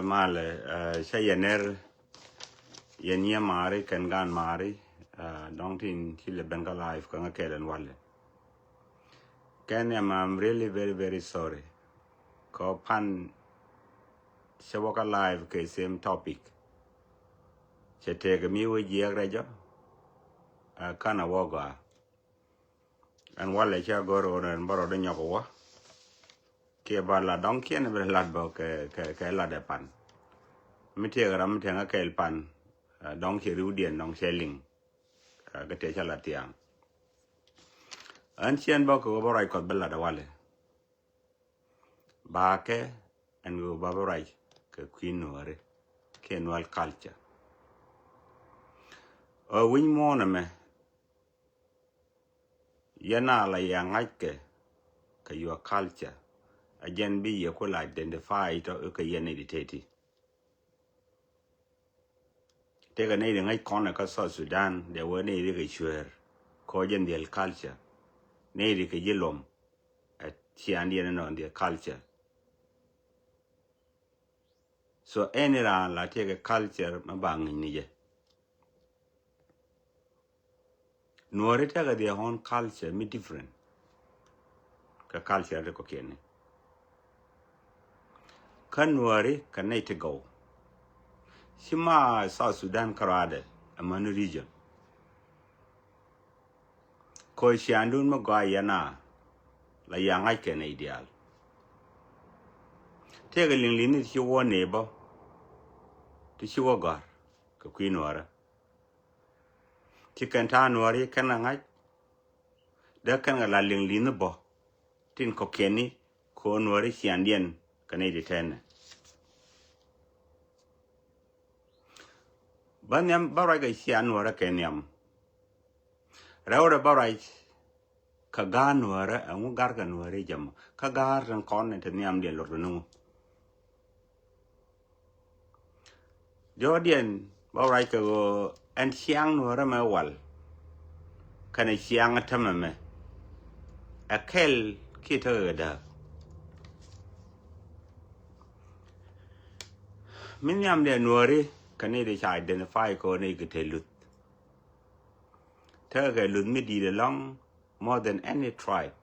male sai yener yenia mari kan gan mari dong tin hile benga life kan kelen wale can I'm really very sorry ko pan shawaka live ke same topic chetega mi we jiagra kana woga an wale cha goro ren baro de nyoko wa ke bala dong kien be lad bo ke la de pan mi te gram te nga kel pan dong che rudien dong selling ke te chala tiang an chien bo ko borai ko bella da wale ba ke an go baborai ke quinoare ke noal culture o win mona me yana la yangai ke your culture again be you could identify to ke yene diteti te ga nei ngai kona ka South Sudan de wone ri ke shuer ko jen del culture nei ri ke yelom at chiandi no on the culture so any ran la te culture ma bang ni je nuore te ga their own culture me different ka culture ko kene kan nuore kan nei te go shima South Sudan karade amanu region ko shandun ma ga yana la yangai ke ne ideal te ga lin lin ti wo ne bo ti shi wo gar ka kuinora ti kan ta nuore kan ngai da kan la lin lin bo tin ko keni ko nuore shandien kan ne ditene banyam barai ga sian nuore kenyam rawra barai ka ga nuore angu gar ga nuore jam ka gar ran kon ne nyam de lor nu jodien barai ka go en siang nuore ma wal kana siang tamame akel kitada min nyam de nuore kane de cha identify ko ne gitelut Turga lut mi di long more than any tribe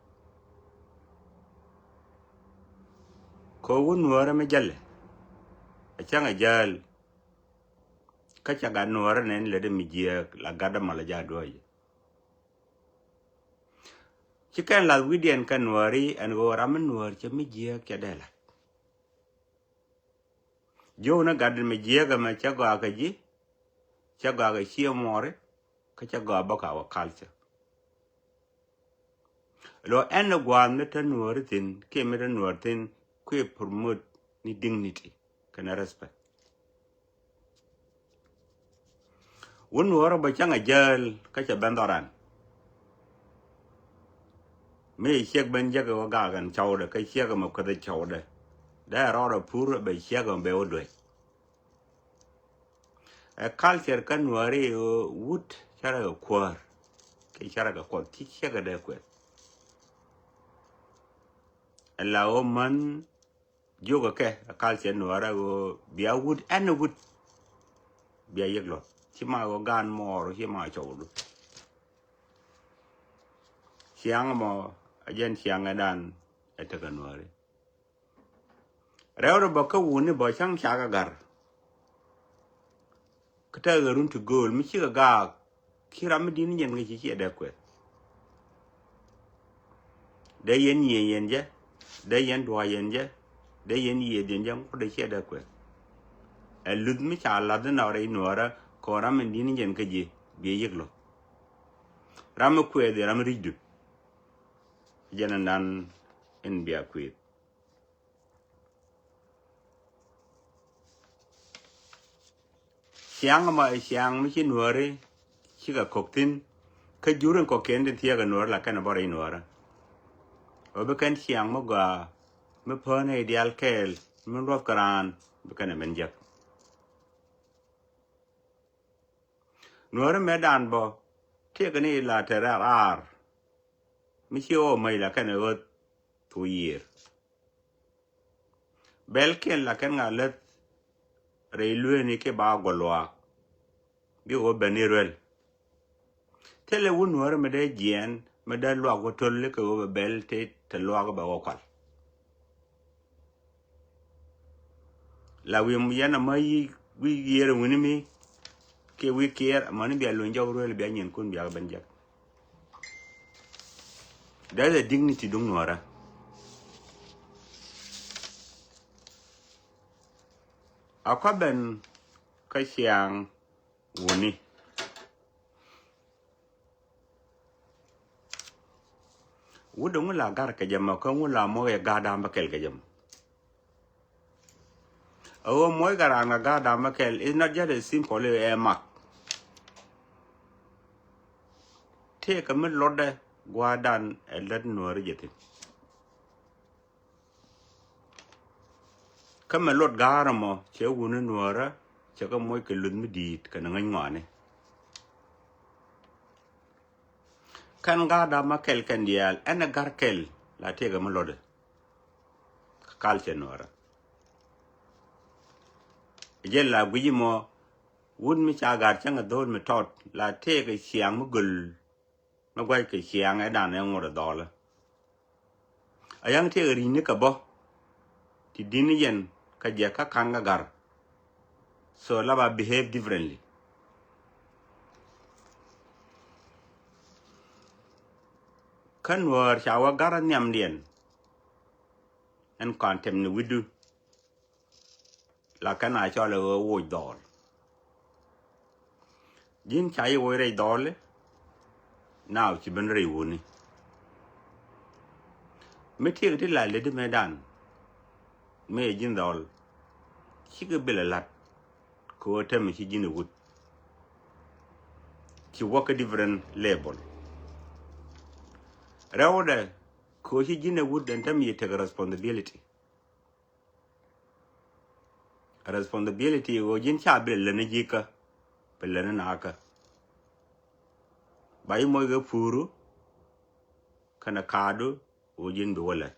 ko won nuore me jalle a changa jal ka chaga nuore nen le de mi je la gada mala ja doye chicken la widian kan wari and go ramen war che mi jia ke dela jo na gadin mi jia ga ma cha ga ji cha ga chi more ka cha ga ba ka wa culture lo en gwan ne tan war tin ke mi tan war tin ku promote ni dignity kana respect won war ba cha nga jal ka cha bandoran me chek ben ja ga ga gan chaw de ka chek ma ka de chaw de da ro ro pur be chek be odwe a culture kan wari wood chara ga kwar ke chara ga kwar ki chek de kwe la o man joga ke a culture no ara go bia wood and wood bia yeglo chi ma go gan mor chi ma chaw du chiang mo ajen chiang dan etakan wari rew ba ka wuni ba chang cha ga gar kata ga run to goal mi chi ga kiram din yen ga chi de kwe de yen yen je de yen do yen je de yen ye den jang ko de chi de kwe elud mi cha la de na re nuara ko ram din yen ka je bi yeglo ram kwe de ram ridu jenan dan en bia kwe siang mi chi nuare chi ga koktin ka juren ko kende tie ga nuara la kana bore nuara obe kan siang mo ga me pone ideal kel me rof karan be kana men jak nuara medan bo tie ga ni la terar mi chi o mai la kana go 2 year belken la kan ga let railway ni ke ba golwa bi o benirel tele won nuara me de jien me da lwa go tolle ko bel te lwa go ba ko la wi mu yana mai wi yere woni mi ke wi kier mani bi alun jawro le bi nyen kun bi ban jak there's a dignity dung nuara akaben ka siang woni wudung la gar ka jama ko wala mo ya gada makel ka jam o mo garanga gada makel is not just a simple a mak take a mid lode gwadan a let nuara jeti kama lot gara mo che wunu nuara che ko moy ke lud mi dit ka ngani ngane kan gada makel kan dial ana garkel la tega mo lode kalche nuara jella guji mo wun mi cha gar changa dol mi tot la tega siang mo gul ma gwai ke siang e dan e ngora dola ayang tega rini ka bo ti dini yen ka je ka kanga gar so laba behave differently kan war chawa gara nyam dien en kontem ni widu la kana cho le wo dol jin chai wo re dol now chi ben re woni me tiek ti la le de medan me jin dol chi ke bele lat ko tem chi jin wut chi work a different level rawde ko chi jin wut den tem yi take responsibility wo jin cha bele ne jika bele ne naka bai mo ga furu kana kadu wo jin do wala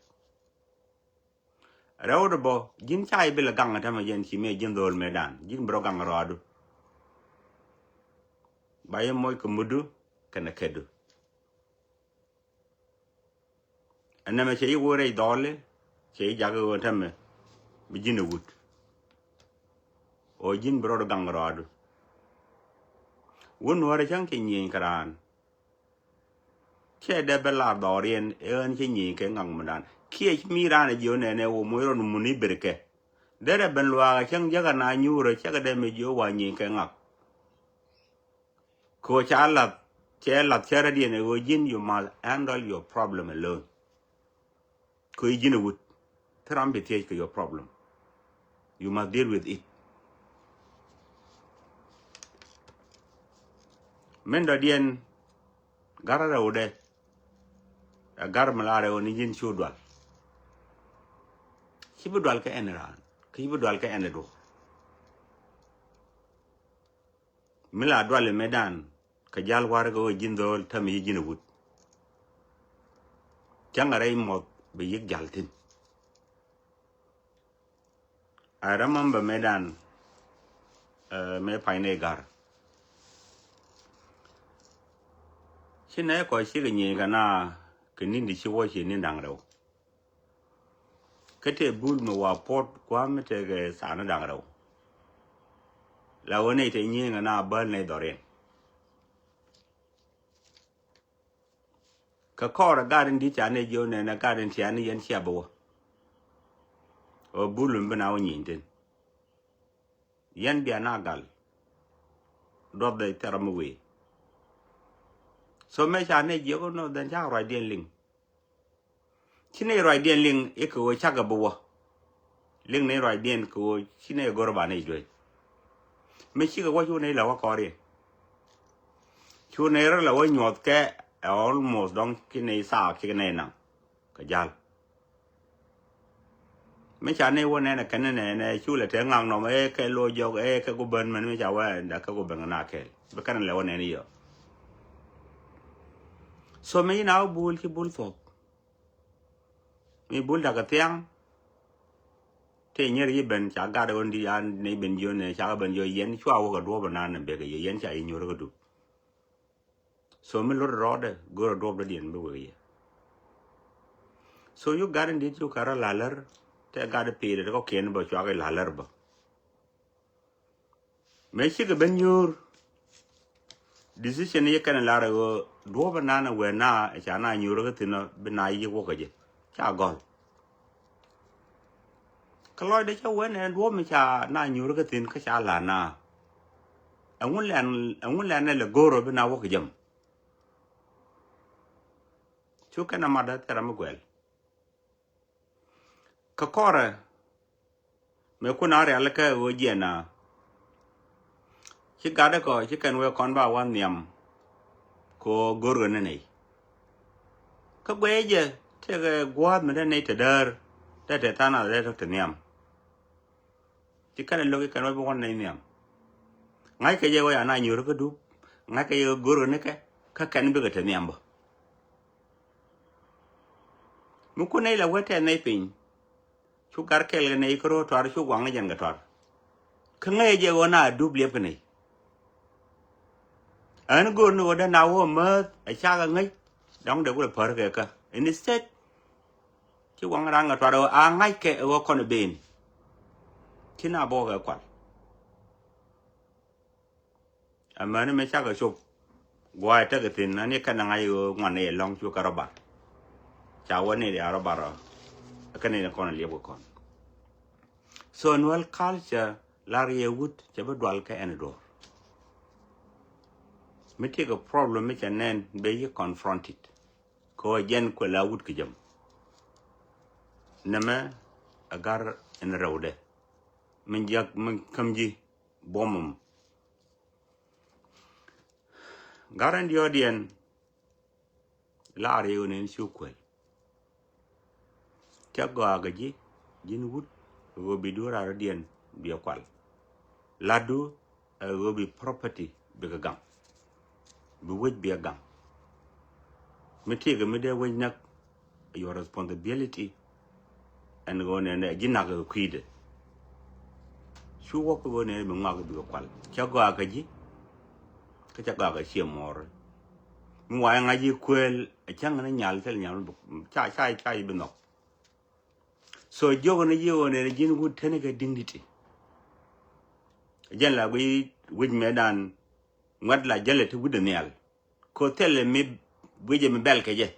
rawde bo jin cha bele ganga tam jen chi me jin dol medan jin bro ganga radu bai mo ko mudu kana kedu anama che wo re dole che jaga wo tam bi jin wut o jin bro ganga radu won wara chan ke nyen karan che de bella dorien en che ni ke ngang madan kie mi rana jo ne wo mo ro mu ni berke dere ben lwa chang jaga na nyuro che ga de me jo wa ni ke ngak ko cha la che la che ra di ne go jin you must handle your problem alone ko jin wut tram be take your problem you must deal with it men do dien gara ra ode gar malare oni jin chudwal kibudwal ka enran kibudwal ka enedo mila dwal medan ka jal war go jindol tam yi jinawut jangare mo be yik jaltin I remember medan me paine gar chine ko shi ni kana kinin di shi wo shi ni dang ro kete bul me wa port kwa mete ge sana dang ro la woni te ni ngana bal ne doren ka kora garin di chane jo ne na garin tiani yen chabo o bulum bana woni tin yen dia nagal do de teramwe so me chane jo no dan cha roi dien ling chine roi dien ling e ko chaga bo ling ne roi dien ko chine gorba ne jo me chi ko chu ne la wa kore chu ne ra la wa nyot ke almost don kine sa kine na ka jal me chane wo ne na kan ne chu le te ngang no me ke lo jo e ke ko ben man me cha wa da ka ko ben na ke be kan le wo ne ni yo so me na bul ki bul fo me bul da ka tiang te nyer yi ben cha ga da on di an ne ben jo ne cha ben jo yen chwa wo ga do ba na ne be ga yen cha yi nyor ga du so me lo ro de go do ba dien be we so you garan dit you kara lalar te ga de pire ko ken ba chwa ga lalar ba me chi ga ben yor decision ye kan la ro do ba na we na cha na nyor ga tin be na yi wo ga je cha gol ka lo de cha we ne do me cha na nyor ga tin ka cha la na angun lan ne le goro be na wo ga jam chu kana ma da tera ma gwel ka kore me ku na re ala ka wo je na chi ga da ko chi kan we kon ba wan nyam ko goro ne nei ka gwe je te ga gwa me ne te dar te ta na le te nyam chi kan lo ki kan we won ne nyam ngai ka je wa na nyur ka du ngai ka ye goro ne ka kan be ga te nyam ba mu ku nei la wete nei pin chu gar kel nei ko to ar chu wang jen ga tor ka ngai je wa na du ble ka nei an go no da na wo ma a cha ga ngai dong de ko par ke ka instead chu wang rang ga tor a ngai ke wo kon ben kina bo ga kwal a ma ne me cha ga chu gwa ta ga tin na ne ka na ngai ngwan ne long chu ka ba cha wa ne ya ba ra ka ne ko na le ko kon so annual culture la ye wood che ba dwal ka en do me take a problem me chanen be you confronted ko jen ko la wood ki jam nama agar en rawde min jak min kamji bomum garan diodien la reune su kwel chago agaji jin wood go bi dura radien bi kwal ladu go bi property bi gam bi woj bi gam me take me de woj nak your responsibility and go ne jinna ga kwide su wo ko ne me ngak bi kwal chago agaji ka chago aga chiemor mu wa ngaji kwel chang na nyal tel nyal cha bi no so jogo ne yo ne jin gu tene ga dingditi jen la wi medan ngad la jale te gude nyal ko tele mi buje mi bel ke je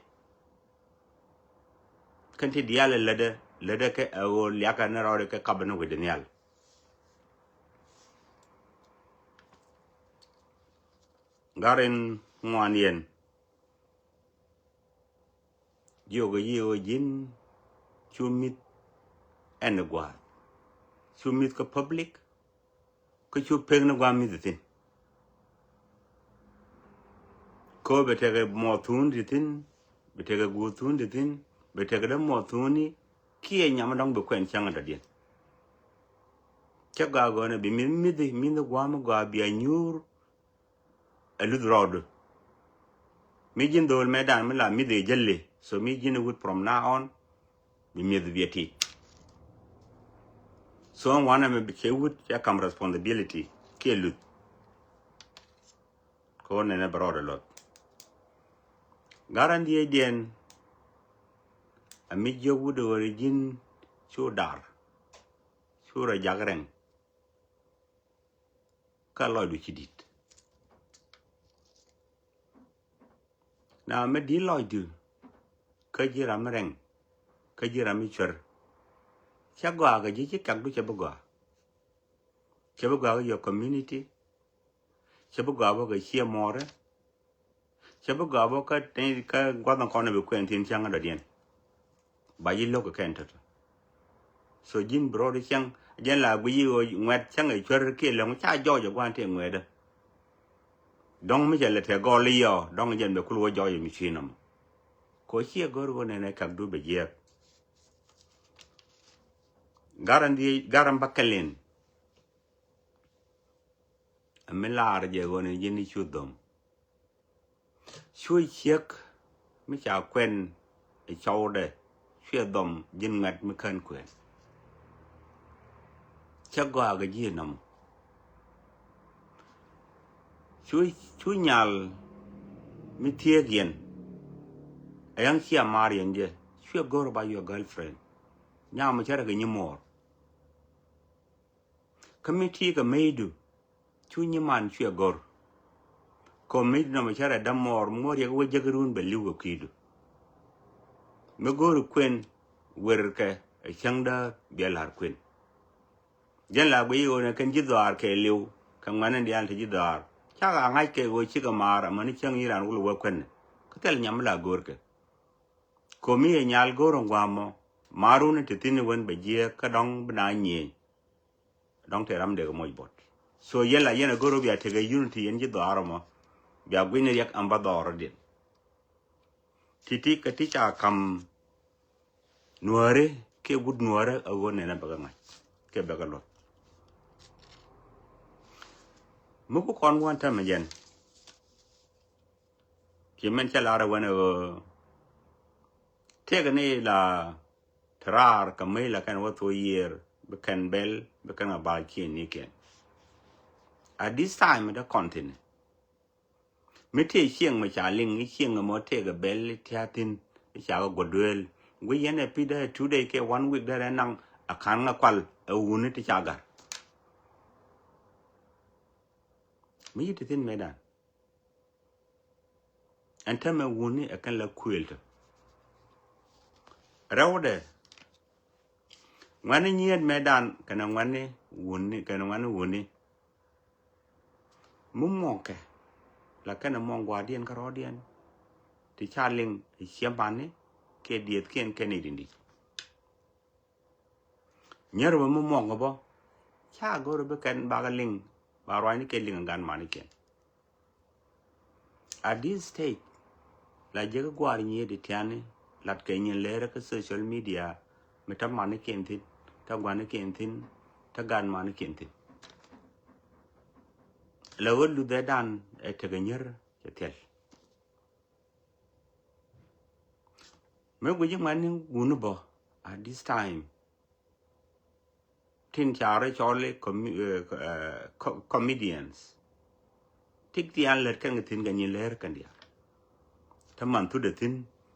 kan ti dia le de ke o liaka na ro ke kabno we de nyal garen ngwan yen yoga yo jin chumit en gwa chumit ko public ko chu peng na gwa mi tin ko betege mo tun tin betege gu tun tin betege da mo tuni kie nyama dong be kwen changa da dien che ga go na bi mi no gwa mo gwa bi anyur elu rod mi jin dol medan mi la mi de jelle so mi jin would from now on mi de vieti so one me be would ya come responsibility ke lu ko ne brother lot garandi dien a mi jogu de origin chu dar chu ra jagreng ka lo du chidit na me di lo du ka jira mreng ka jira mi chwer cha gwa ga ji kak du cha bugwa your community cha bugwa ga chia more cha bugwa ka te ka gwa na kona be kwen tin changa da dien ba yi lo ka kenter so jin bro de chang jen la gwi yo ngwet chang ai chwer ke long cha jo jo gwan te ngweda dong mi jelle te go li yo dong jen be kulwo jo yo mi chinam ko chia gor go ne kak du be je garan bakalen amilar je go ne jini chudom chui chiek mi cha kwen e chaude chue dom jin ngat mi kan kwen cha gwa ga ji nam chui nyal mi tie gien ayang chia marien je chue gor ba your girlfriend nya ma chara ga nyimor committee ga meidu chui nyiman chue gor ko meidu na ma chara damor mor ye go jagrun be liwo kidu me gor kwen werke e changda belar kwen jen la gwi go ne kan jidwar ke liw kan manen dial ti jidwar cha ga ngai ke go chi ga mara mani chang iran ul wo kwen ko tel nyam la gor ke ko mi e nyal goro ngwamo maru ne ti tin wen be je ka dong bna nyi dong te ram de mo bot so yela yena goro bia te ga unity en jidwar mo bia gwi ne yak ambador de titi ka ti cha kam nuare ke gud nuare ago ne na baga ngai ke baga lot muku kon wan ta majen ki men cha lara wana te ga ne la trar ka me la kan wato year be kan bel be kan ba ki ni ken at this time the continent me te chieng ma cha ling ni chieng mo te ga bel ti atin cha ga godwel we yene pide 2 day ke 1 week da nang akan nga kwal e wuni ti cha ga mi ti tin medan anta me wuni akan la kwelto rawde ngani nyen medan kana ngani wuni mumonke la kana mon guardian ka rodian ti charling chiambane ke diet ken kenidindi nyarwa mumongo bo cha goro be kan bagaling barwani ke lingan mani ken at this stage la jega gwar nyi de tiane lat ke nyen lere ka social media metam mani ken tin ta gwane ken tin ta gan mani ken tin la wolu de dan e te ganyer te tel me guji mani gunu bo at this time tin chare chole comedians tik tian ler kan tin ganyen ler kan dia ta man tu de tin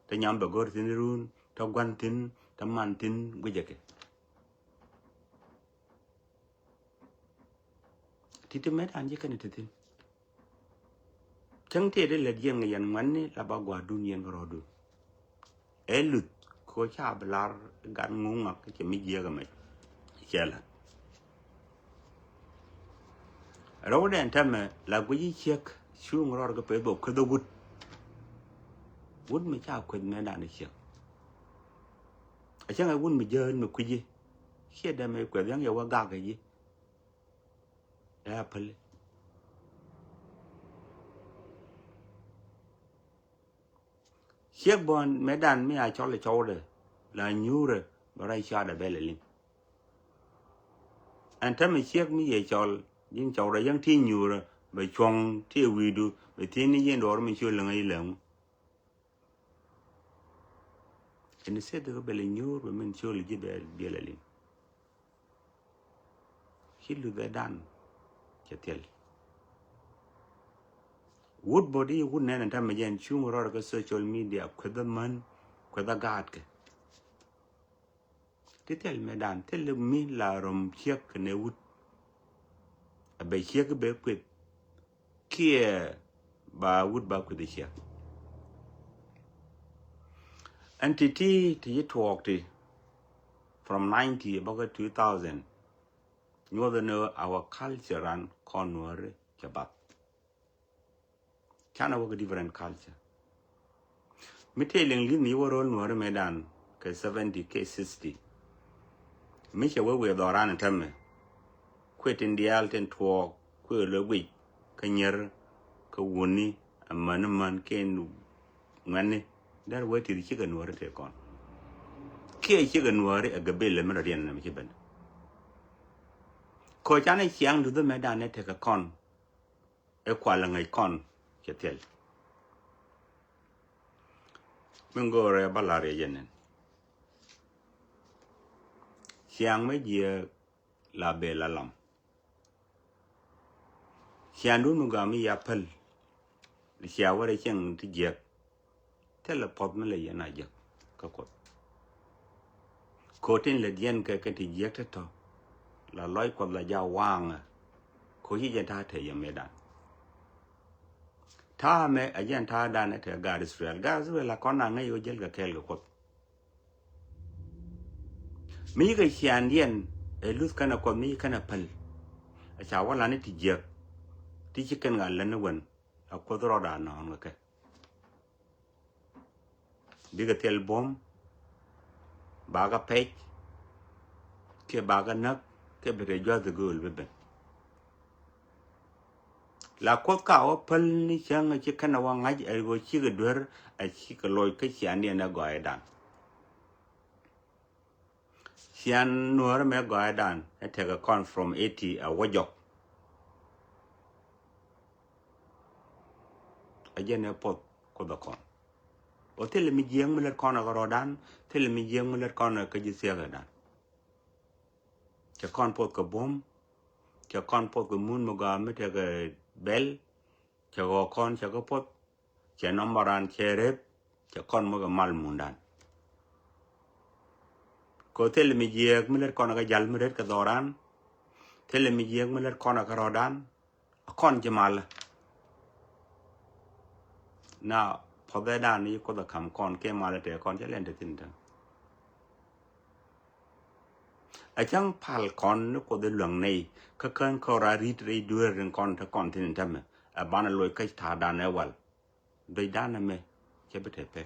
ta nyam ba gor tin run ta gwan tin ta man tin gujeke titi met anje kan tin chẳng thể đấy là riêng người dân ngắn này là bao gồm đun nhiên vào rồi ấy lụt khó cha bê la gan ngung ngọc cái mi giê cái mày chè là rồi đây anh tham là cái gì chiếc xuống rồi cái bể bột cái đồ vút mới cha quên mẹ đàn được chiếc chẳng ai vút mới giờ mới cái gì khi đây mới quên rằng yêu gà cái gì Apple chiếc bọn mẹ đàn mới ai cho là cháu rồi là nhu rồi bà ra cha đã bé lên anh thấy mình chiếc mới về cho nhưng cháu đã dân thi nhu rồi bà chong thi video bà thi ní dân đó mình chưa lần ấy lần anh sẽ được bé lên nhu rồi mình chưa là gì bé lên khi lúc đó đàn cho tiền wood body wood nên anh thấy mình dân chung rồi cái social media quét đó man quét đó gạt cái thế thì mẹ đàn thế là mình là rom chiếc cái này wood bé chiếc cái bé quét kia bà wood bà quét chiếc entity thì talk thì from 90 about 2000 you know our culture and conwar chabat kana work different culture me telling you ni woro nuore medan ke 70 ke 60 me che we doran tamme kwetin dial ten talk kwe le wi kanyer ka woni man ken ngane dar wati ri chiga nuore te kon ke chiga nuore a gabele me rian na me chiban ko chane chiang du me dan ne te ka kon e kwala ngai kon che tel mengo re balare yenen chiang me je la be la lam chiang du nu ga mi ya pel li chia wa re cheng ti je tel pot me le yana je ka ko tin le dien ke ti je te to la loi ko la ja wang ko hi je ta te ye me dan ta me ajen ta dan te ga Israel la kona ngai yo jel ga kel ko mi ga chian dien e lus kana ko mi kana pal a cha wala ne ti je ti chicken ga la ne won a ko ro da no nga ke diga tel bom baga pek ke baga nak ke bere jo de gol bebe la ko ka o pal ni chang chi kana wa ngai e go chi ga dur a chi ka loy ke chian dien na go ai dan chian nuor me go ai dan e te ga con from 80 a wajok ajen e pot ko da kon o tele mi jeng mi let kon ga rodan tele mi jeng mi let kon ka ji sia ga dan cha kon pot ko bom cha kon pot ko mun mo ga me te ga bel cha go kon cha ko pot cha nombaran cherep cha kon mo ga mal mundan ko tele mi jeng mi let kon ga jal mi let ka doran tele mi jeng mi let kon ga rodan kon jamal naพอได้ด้านนี้ก็จะคำก่อนแก้มาแล้วแต่ก่อนจะเล่นแต่ตินทั้งไอ้ช่างพัลก่อนนึกว่าได้หลวงในก็เคยเขารารีดรีด้วยเรื่องก่อนถ้าก่อนที่นั่นทำไมบ้านลอยก็ถาดานเอาไว้โดยด้านนั้นไหมจะไปเทป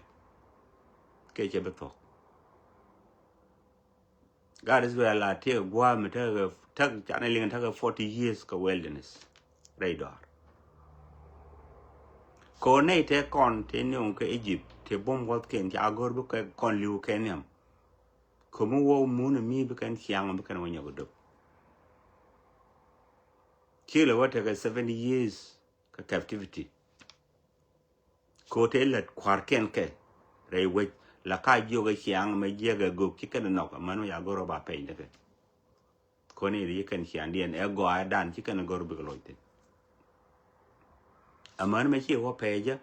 เกจะไปตกก็ได้เวลาที่กว่ามันถ้าจากในเรื่องถ้าก็40 years ก็ wilderness ไรดอร์ko nei te kon te nyong ke Egypt te bom wat ken ti agor bu ke kon liu kenyam ko mu wo mu na mi bu kan chiang bu kan wanya godo kile wat ke 70 years ka captivity ko te let kwar ken ke re we la ka jo ga chiang me je ga go ki kan no man ya goro ba pe de ko ni ri kan chiang dien e go a dan ki kan gor bu loite aman me chi wo peja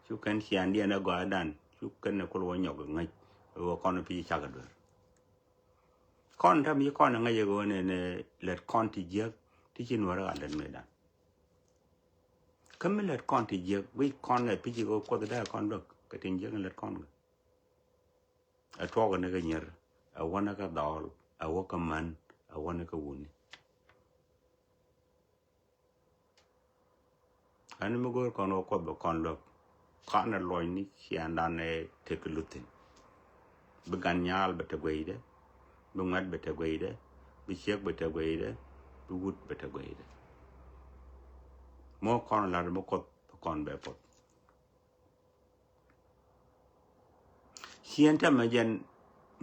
chu kan chian dia na go dan chu kan na ko wo nyog ngai wo kon pi cha ga dur kon ta mi kon ngai go ne let kon ti je ti chin wa ga len me dan ก็ไม่เล็ดก้อนที่เยอะวิคอนเลยพี่จีก็ได้ก้อนดอกก็ทิ้งเยอะกันเล็ดก้อนกันทั่วกันนี่ก็เยอะวันนั้นก็ดอลวันก็มันวันนั้นก็วุ่นอันนี้มันก็ก้อนโอ้ก็แบบก้อนดอกข้านั่นลอยนี่เขียนด้านในเทคลุตินบุกันยาลเบ็ดกวยเด้บุงัดเบ็ดกวยเด้บิเชียกเบ็ดกวยเด้บุวุดเบ็ดกวยเด้มอก้อนลาดมอกดก้อนแบบปดเชียนถ้ามาเย็น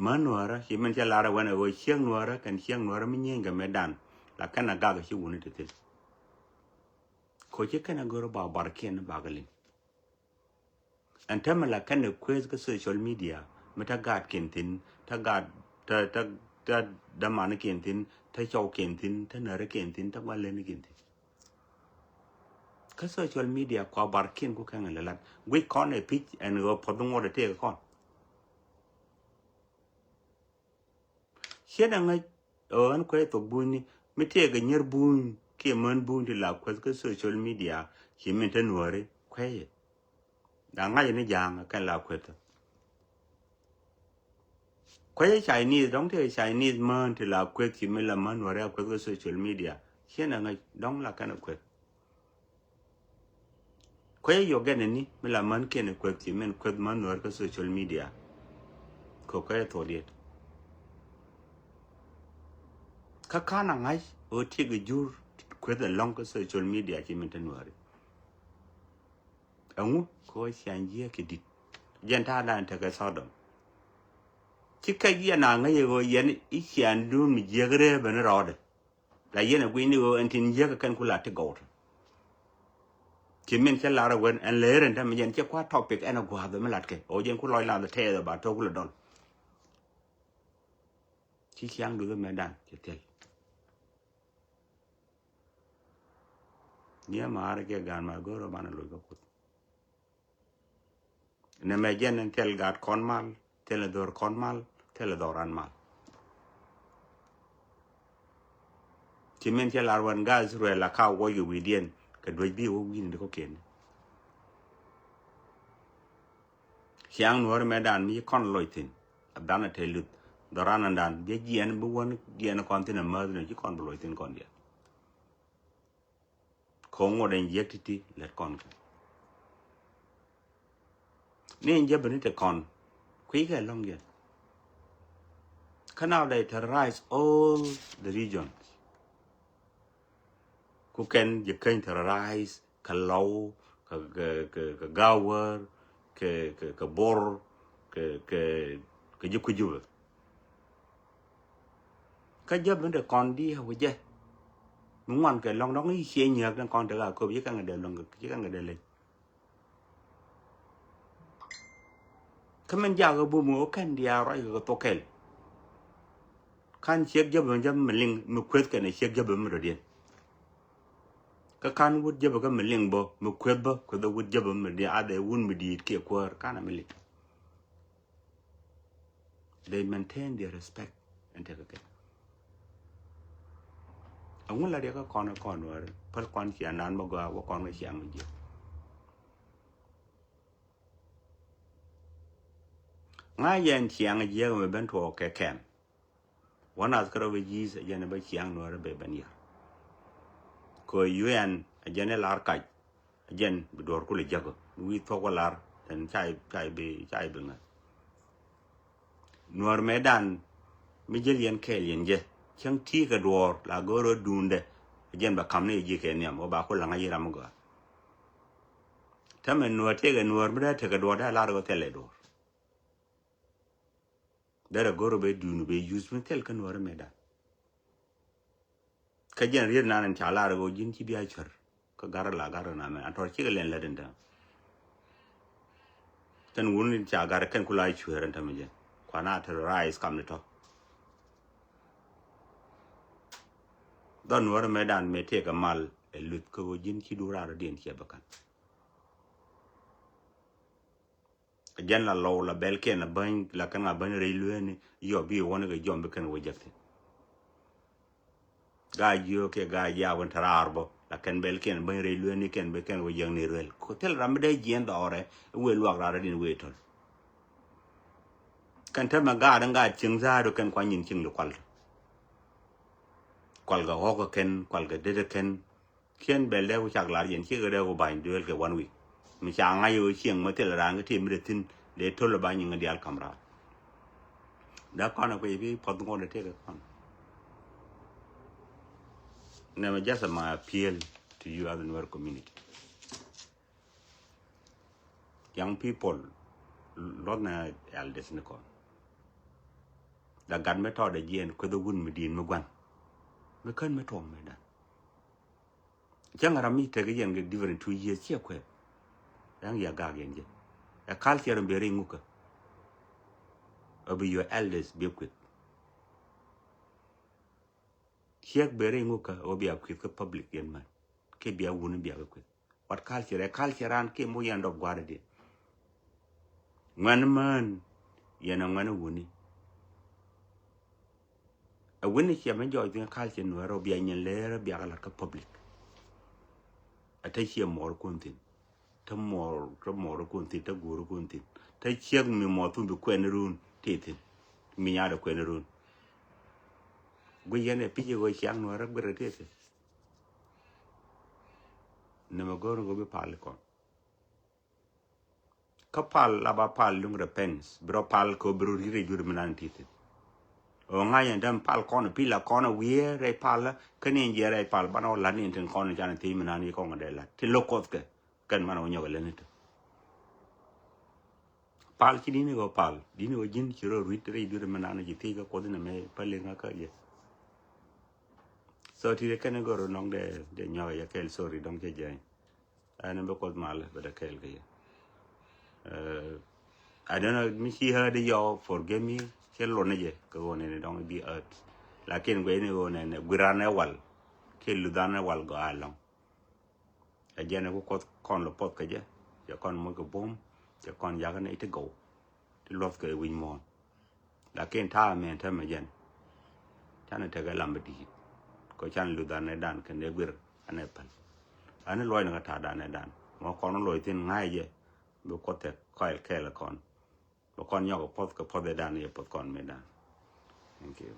มันนัวระที่มันจะลาระวันเอาเชียงนัวระกันเชียงนัวระไม่เงี้ยกันไม่ดันหลักกันนักกากชิวุนนี่ติดโคจิกันนักกรบาบาร์เคียนบากลินอันถ้ามันหลักกันในเควสก็โซเชียลมีเดียมันถ้ากาดเกินทินถ้ากาดถ้าดำมันเกินทินถ้าเจ้าเกินทินถ้าเนื้อเกินทินถ้าวันเล่นเกินทินก็โซเชียลมีเดียกว่าบาร์เคียนกูแข่งกันเลยล่ะวิคอนในพิชอันนี้ก็พอต้องงอเตะก่อนเช่นยังไงอันก็ไอ้ตัวบุญนี่ไม่เท่กับเนื้อบุญเกี่ยมันบุญที่หลักก็โซเชียลมีเดียที่มันจะหน่วยแค่ดังไงนี่ยังกันหลักก็ควายใช้นี่ต้องเที่ยวใช้นี่มันที่หลักก็ที่มันละมันหน่วยก็โซเชียลมีเดียเช่นยังไงต้องหลักกันก็ควายโยกันนี่มันละมันเกี่ยนก็ที่มันก็มันหน่วยก็โซเชียลมีเดียก็ควายตัวเดียวข้านังไงที่ก็จูร์ควายแต่ลองก็โซเชียลมีเดียที่มันจะหน่วยงูควายเสียงเยี่ยกิดิยันท่าด้านเธอก็สอดที่แค่ยี่นังไงก็ยันอีเสียงดูมีเยอะก็ได้เป็นรอดแต่ยันกูนี่ก็อันที่เยอะก็กันกุหลาบที่กอดที่มันจะลาระเวนอันเล่ร์นั่นมันยันจะคว้าท็อปิกอันนั้นกูหาตัวไม่หลัดแกโอ้ยันกูลอยลาตัวเท่ตัวบาทกูละดอนที่เสียงดูก็ไม่ดันจะเท่เนี่ยมาอะไรแกการมาก็ระบาดนั่นเลยก็พูดเนี่ยแม่ยันนั่นเทลการคอนมาลเทลดอร์คอนมาลเทลดอรันมาลที่มันจะลาระเวนกาสรวยละข้าวว่าอยู่วิเดียนก็ด้วยบิววินเด็กก็เก่งเสียงหนูแม่ดันมีคอนลอยทิ้งอับดันเทลุดดอรันดันเดี๋ยวเย็นบุวันเย็นคอนทิ้งมาดูนี่คอนลอยทิ้งคอนเดียวคงว่าเดินเยอะที่เล็ดคอนนี่ยังจะเป็นแต่คอนคุยกันลองเยอะขณะได้ terrorize all the regions กูเคนจะเคน terrorize กับลาวกับกาวร์กับบอร์กับยุคยุบก็จะเป็นแต่คอนดีเขาเยอะมึงวันเกิดลองน้องนี่เชียร์เหนือกันคอนแต่ละคนยิ่งกันเดินลองยิ่งกันเดินเลยถ้ามันยากก็บูมโอกันเดียร์อะไรก็ตกเกลขันเชียร์จะเป็นจะมันลิงมุขเวทกันเชียร์จะเป็นมันเดียนก็ขันวุฒิจะเป็นมันลิงบ่มุขเวทบ่ก็ต้องวุฒิจะเป็นมันเดียอะไรวุ้นมันดีเกี่ยวกับขันมันลิง they maintain their respect and take careเอาเงินละเดียวก็ก่อนว่าเพราะก่อนเสียนานบอกว่าก่อนไม่เสียมันเยอะง่ายยันเสียงเยอะมันเป็นถั่วแข็งวันนั้นก็เราไปยีสยันไปเสียงนัวเราไปเป็นยาก็ยูเอ็นยันเนลาร์กัดยันไปดูร์กุลจักรวิทอกลาร์แต่ใช่เบิ่งนัวเมดันไม่เจริญแค่เลี้ยงเจช่างที่กระดูร์ลาโกรดูนเดยันแบบคำนี้ยี่แค่เนี่ยว่าบางคนหลังยี่รำก็ถ้ามันนัวเท่กันนัวไม่ได้เท่กระดูร์ได้ลาร์ก็เท่เลยดูเดี๋ยวก็รู้ไปดูนไปยูสมันเท่กันนัวไม่ได้ขยันเรียนนานชาลาร์ก็ยินที่บิอาชร์ก็การ์นามันอันทอร์ชิกเล่นเล่นเด้อฉันวุ่นชาการ์กันคุลายช่วยรันทำยังไงขวานาเทอร์ไรส์คำนี้ท้อตอนวันไม่ดันไม่เท่กับมาลหลุดก็ยินที่ดูราเดียนเทียบกันยันละเบลเคนละบังละกันละบังเรือเรือนี่ยอบีวันก็ยอมไปกันวัจักรกายโยเคกายยาวันทาราร์บละ ken bel ken ben re lu ni ken be ken wo yang ni rel ko tel ram de jien do re we lu ra ra din we tol kan ta ma ga dan ga ching za do ken kwa nyin ching lu kwal ga ho ko ken kwal ga de ken ken bel de ku chak la yen chi ga de ko ban duel ke 1 week mi cha nga yo chieng ma tel ran ga ti mi de tin de tol ba nyin ga dial kamra da kana ko bi pot ngo de te ka never just my appeal to you as the Nuer community. Young people, lot na elders ni kon. Da gan me to da jen ko da gun me din me gwan. Me kan me to me da. Jang rami te ga yen ga different 2 years che ko. Yang ya ga gen je. A culture be ringu ka. Obi your elders be quick. Siek be ringu ka obi a quick ka public yen man. Ke biya wunu biya quick. What culture? A culture an ke mo yan dog gwade de. Ngwan man yana ngwan wuni. A winnie here me joy the culture no ro bia nyen le bia la ka public. A ta here more kuntin. Ta more kuntin ta guru kuntin. Ta here me more tun be kwen run titin. Mi ya da kwen run. Gwe yene pije go chiang no ra gre tete. Ne ma go be pal kon. Ka pal la ba pal lung repens. Bro pal ko bro ri jur minan titin. O nga yan dam pal kono pila kono wie re pal kani nje re pal bano la ni tin kono jana ti minani ko ngade la ti lokot ke kan mano nyoga le nito pal ki dini go pal dini go jin chiro ruit re dur minani ji ti ko dina me pale nga ka ye so ti de kan go ro nong de nyoga ya kel sorry dong je je ana be ko mal be de kel ke I don't know me she heard you forgive me chelo ne je ko ne dong bi lakin gwe ni go ne gurane wal ke ludana wal go along a jene ko kon lo pot ka je ya kon mo ko bom ya kon ya ne te go ti lot ke win mon lakin ta men ta me jen tan te ga lambdi ko chan ludana dan ke ne gwir ane pal ane loy na ta dan dan mo kon loy tin ngai je bu ko te ko ke la kon bo kon yo ko pot ko pot dan ye pot kon me dan thank you